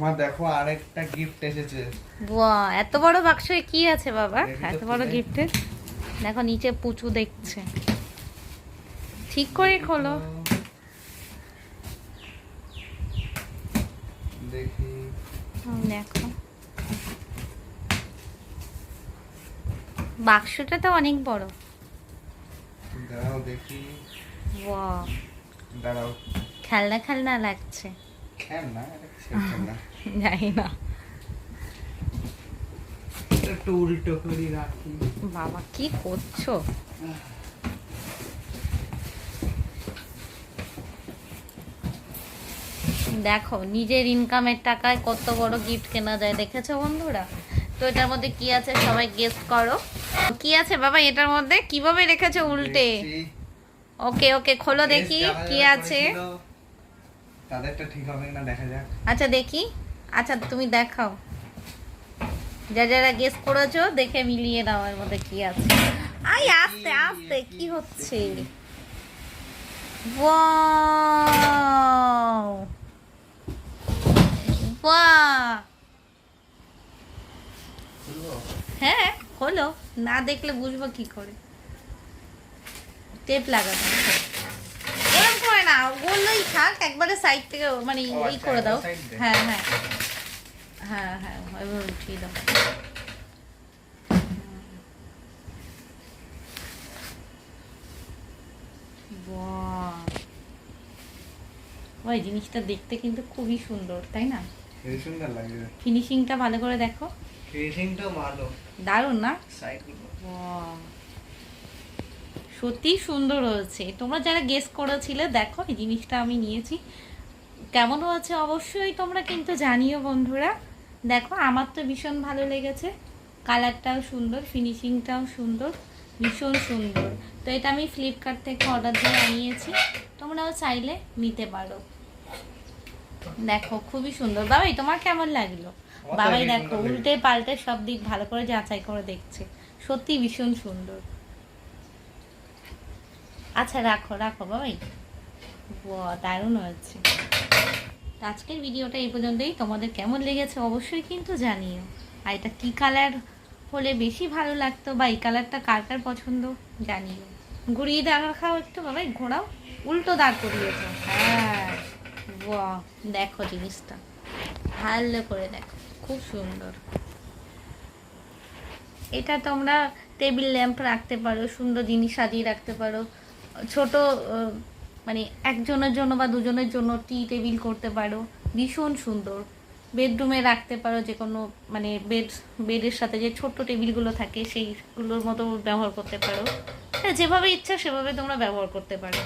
মা দেখো আরেকটা গিফট এসেছে। বাহ, এত বড় বাক্সে কি আছে বাবা? এত বড় গিফটে দেখো নিচে পুচু দেখছে। ঠিক করে খোলো। দেখি দেখো বাক্সটা তো অনেক বড়। দাঁড়াও দেখি। বাহ, দাঁড়াও, খেলনা খেলনা লাগছে। খেলনা? এটা কিসের খেলনা? জানি না একটু উল্টো করে রাখি। বাবা কি করছো? দেখো নিজের ইনকামের টাকায় কত বড় গিফট কেনা যায়, দেখেছো বন্ধুরা? তো এটার মধ্যে কি আছে সবাই গেস করো। কি আছে বাবা এটার মধ্যে? কিভাবে রেখেছো উল্টে? ওকে ওকে খোলো দেখি কি আছে। তাদেরটা ঠিক হবে না, দেখা যাক। আচ্ছা দেখি, আচ্ছা তুমি দেখাও, যারা গেস করেছো দেখে মিলিয়ে নাও এর মধ্যে কি আছে। আই আস্তে আস্তে কি হচ্ছে? ওয়াও বাহ, হ্যাঁ হলো, না দেখলে বুঝবো কি করে? টেপ লাগানো এরকম করে না, বললেই থাক, একবারে সাইড থেকে মানে এই করে দাও। হ্যাঁ হ্যাঁ হ্যাঁ হ্যাঁ এবার উঠিয়ে দাও। ওই জিনিসটা দেখতে কিন্তু খুবই সুন্দর, তাই না? এই সুন্দর লাগে। ফিনিশিংটা ভালো করে দেখো। ফিনিশিংটা ভালো, দারুণ না? সাইডগুলো সত্যি সুন্দর হয়েছে। তোমরা যারা গেস করেছিলে দেখো এই জিনিসটা আমি নিয়েছি, কেমন হয়েছে অবশ্যই তোমরা কিন্তু জানিও বন্ধুরা। দেখো আমার তো ভীষণ ভালো লেগেছে, কালারটাও সুন্দর, ফিনিশিংটাও সুন্দর, ভীষণ সুন্দর। তো এটা আমি ফ্লিপকার্ট থেকে অর্ডার দিয়ে আনিয়েছি, তোমরাও চাইলে নিতে পারো। দেখো খুবই সুন্দর। বাবাই তোমার কেমন লাগলো? বাবাই দেখো উল্টে পাল্টে সব দিক ভালো করে যাচাই করে দেখছে, সত্যি ভীষণ সুন্দর। আচ্ছা রাখো রাখো বাবাই। দারুণ হয়েছে। আজকের ভিডিওটা এই পর্যন্তই। তোমাদের কেমন লেগেছে অবশ্যই কিন্তু জানিও। আর এটা কী কালার হলে বেশি ভালো লাগতো বা এই কালারটা কার কার পছন্দ জানিও। ঘুরিয়ে দেখাও একটু বাবাই, ঘোরাও, উল্টো দাঁড় করিয়েছো। হ্যাঁ বাহ, দেখো জিনিসটা ভালো করে দেখো, খুব সুন্দর। এটা তোমরা টেবিল ল্যাম্প রাখতে পারো, সুন্দর জিনিস সাজিয়ে রাখতে পারো, ছোট মানে একজনের জন্য বা দুজনের জন্য টি টেবিল করতে পারো, ভীষণ সুন্দর। বেডরুমে রাখতে পারো, যে কোনো মানে বেডের সাথে যে ছোট্ট টেবিলগুলো থাকে সেইগুলোর মতো ব্যবহার করতে পারো। যেভাবে ইচ্ছা সেভাবে তোমরা ব্যবহার করতে পারো।